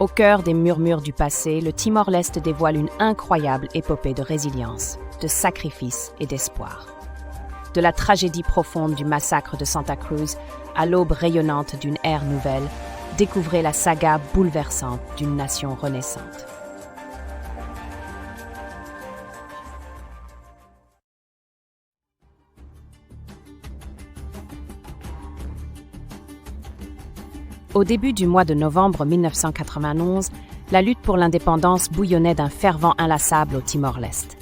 Au cœur des murmures du passé, le Timor-Leste dévoile une incroyable épopée de résilience, de sacrifice et d'espoir. De la tragédie profonde du massacre de Santa Cruz à l'aube rayonnante d'une ère nouvelle, découvrez la saga bouleversante d'une nation renaissante. Au début du mois de novembre 1991, la lutte pour l'indépendance bouillonnait d'un fervent inlassable au Timor-Leste.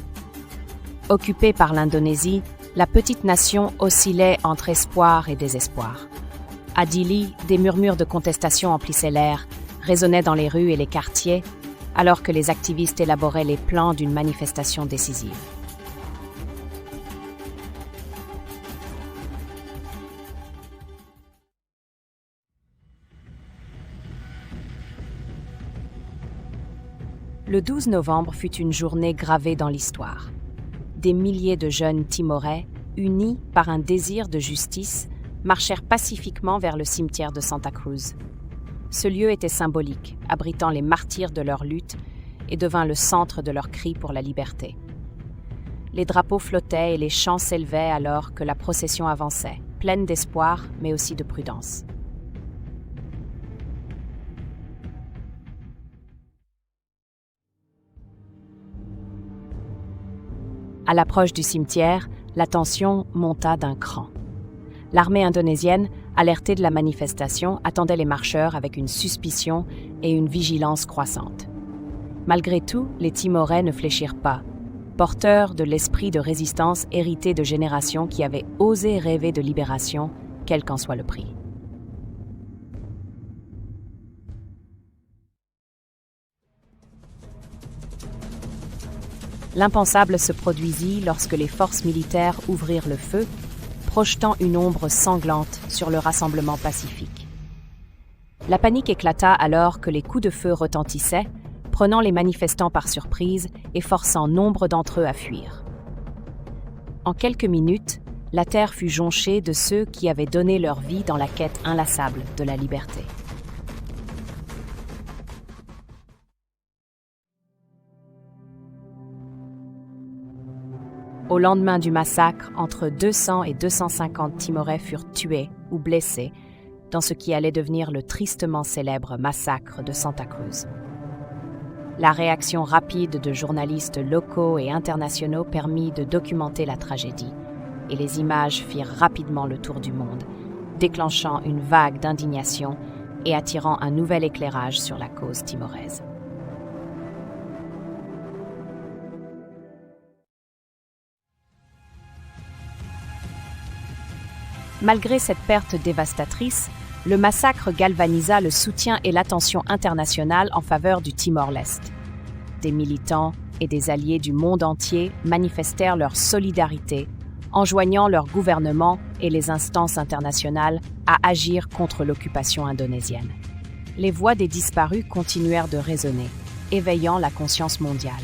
Occupée par l'Indonésie, la petite nation oscillait entre espoir et désespoir. À Dili, des murmures de contestation emplissaient l'air, résonnaient dans les rues et les quartiers, alors que les activistes élaboraient les plans d'une manifestation décisive. Le 12 novembre fut une journée gravée dans l'histoire. Des milliers de jeunes Timorais, unis par un désir de justice, marchèrent pacifiquement vers le cimetière de Santa Cruz. Ce lieu était symbolique, abritant les martyrs de leur lutte et devint le centre de leurs cris pour la liberté. Les drapeaux flottaient et les chants s'élevaient alors que la procession avançait, pleine d'espoir mais aussi de prudence. À l'approche du cimetière, la tension monta d'un cran. L'armée indonésienne, alertée de la manifestation, attendait les marcheurs avec une suspicion et une vigilance croissante. Malgré tout, les Timorais ne fléchirent pas, porteurs de l'esprit de résistance hérité de générations qui avaient osé rêver de libération, quel qu'en soit le prix. L'impensable se produisit lorsque les forces militaires ouvrirent le feu, projetant une ombre sanglante sur le rassemblement pacifique. La panique éclata alors que les coups de feu retentissaient, prenant les manifestants par surprise et forçant nombre d'entre eux à fuir. En quelques minutes, la terre fut jonchée de ceux qui avaient donné leur vie dans la quête inlassable de la liberté. Au lendemain du massacre, entre 200 et 250 Timorais furent tués ou blessés dans ce qui allait devenir le tristement célèbre massacre de Santa Cruz. La réaction rapide de journalistes locaux et internationaux permit de documenter la tragédie, et les images firent rapidement le tour du monde, déclenchant une vague d'indignation et attirant un nouvel éclairage sur la cause timoraise. Malgré cette perte dévastatrice, le massacre galvanisa le soutien et l'attention internationale en faveur du Timor-Leste. Des militants et des alliés du monde entier manifestèrent leur solidarité, enjoignant leur gouvernement et les instances internationales à agir contre l'occupation indonésienne. Les voix des disparus continuèrent de résonner, éveillant la conscience mondiale.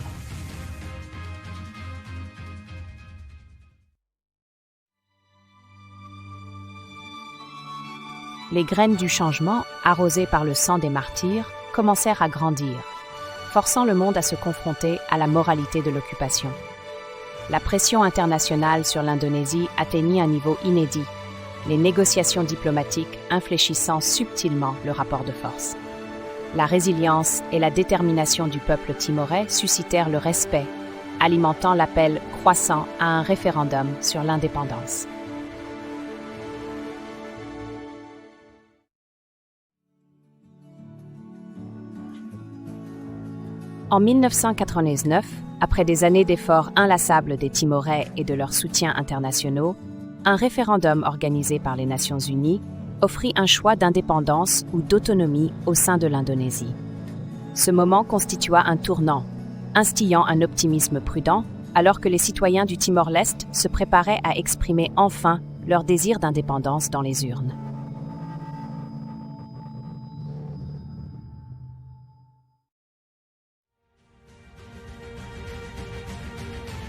Les graines du changement, arrosées par le sang des martyrs, commencèrent à grandir, forçant le monde à se confronter à la moralité de l'occupation. La pression internationale sur l'Indonésie atteignit un niveau inédit, les négociations diplomatiques infléchissant subtilement le rapport de force. La résilience et la détermination du peuple timorais suscitèrent le respect, alimentant l'appel croissant à un référendum sur l'indépendance. En 1999, après des années d'efforts inlassables des Timorais et de leurs soutiens internationaux, un référendum organisé par les Nations Unies offrit un choix d'indépendance ou d'autonomie au sein de l'Indonésie. Ce moment constitua un tournant, instillant un optimisme prudent, alors que les citoyens du Timor-Leste se préparaient à exprimer enfin leur désir d'indépendance dans les urnes.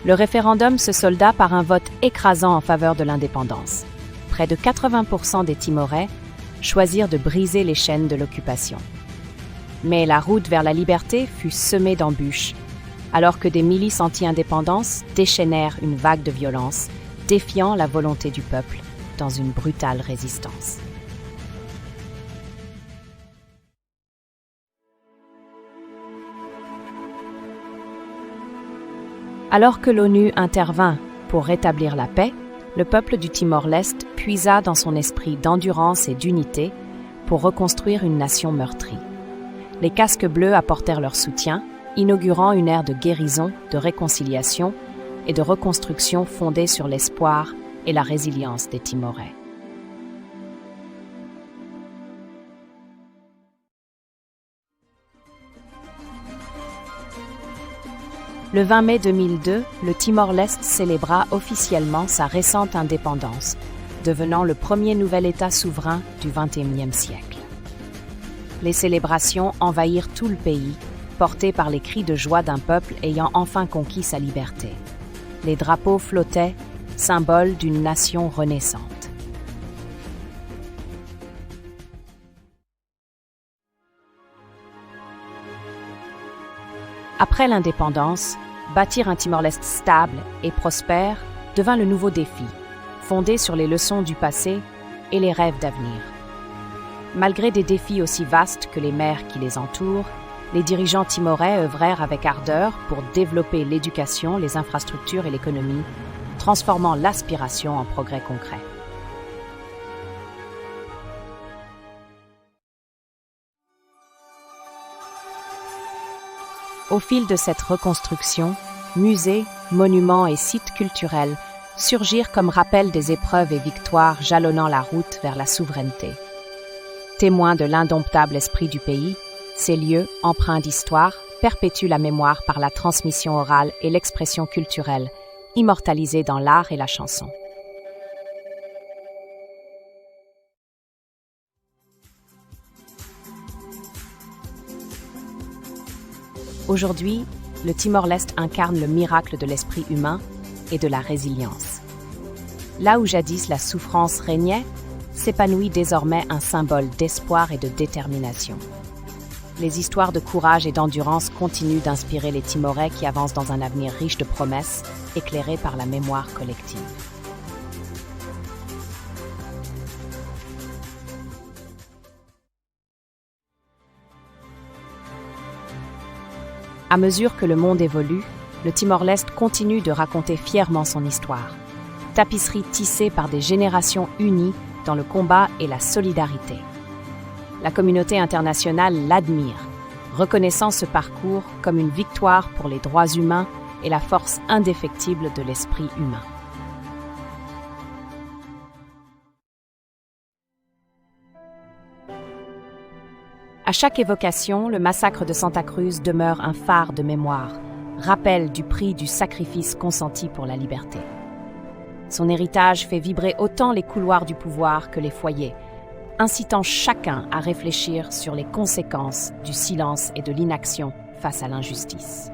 Le référendum se solda par un vote écrasant en faveur de l'indépendance. Près de 80% des Timorais choisirent de briser les chaînes de l'occupation. Mais la route vers la liberté fut semée d'embûches, alors que des milices anti-indépendance déchaînèrent une vague de violence, défiant la volonté du peuple dans une brutale résistance. Alors que l'ONU intervint pour rétablir la paix, le peuple du Timor-Leste puisa dans son esprit d'endurance et d'unité pour reconstruire une nation meurtrie. Les casques bleus apportèrent leur soutien, inaugurant une ère de guérison, de réconciliation et de reconstruction fondée sur l'espoir et la résilience des Timorais. Le 20 mai 2002, le Timor-Leste célébra officiellement sa récente indépendance, devenant le premier nouvel État souverain du XXIe siècle. Les célébrations envahirent tout le pays, portées par les cris de joie d'un peuple ayant enfin conquis sa liberté. Les drapeaux flottaient, symbole d'une nation renaissante. Après l'indépendance, bâtir un Timor-Leste stable et prospère devint le nouveau défi, fondé sur les leçons du passé et les rêves d'avenir. Malgré des défis aussi vastes que les mers qui les entourent, les dirigeants timorais œuvrèrent avec ardeur pour développer l'éducation, les infrastructures et l'économie, transformant l'aspiration en progrès concret. Au fil de cette reconstruction, musées, monuments et sites culturels surgirent comme rappel des épreuves et victoires jalonnant la route vers la souveraineté. Témoins de l'indomptable esprit du pays, ces lieux, empreints d'histoire, perpétuent la mémoire par la transmission orale et l'expression culturelle, immortalisée dans l'art et la chanson. Aujourd'hui, le Timor-Leste incarne le miracle de l'esprit humain et de la résilience. Là où jadis la souffrance régnait, s'épanouit désormais un symbole d'espoir et de détermination. Les histoires de courage et d'endurance continuent d'inspirer les Timorais qui avancent dans un avenir riche de promesses, éclairé par la mémoire collective. À mesure que le monde évolue, le Timor-Leste continue de raconter fièrement son histoire. Tapisserie tissée par des générations unies dans le combat et la solidarité. La communauté internationale l'admire, reconnaissant ce parcours comme une victoire pour les droits humains et la force indéfectible de l'esprit humain. À chaque évocation, le massacre de Santa Cruz demeure un phare de mémoire, rappel du prix du sacrifice consenti pour la liberté. Son héritage fait vibrer autant les couloirs du pouvoir que les foyers, incitant chacun à réfléchir sur les conséquences du silence et de l'inaction face à l'injustice.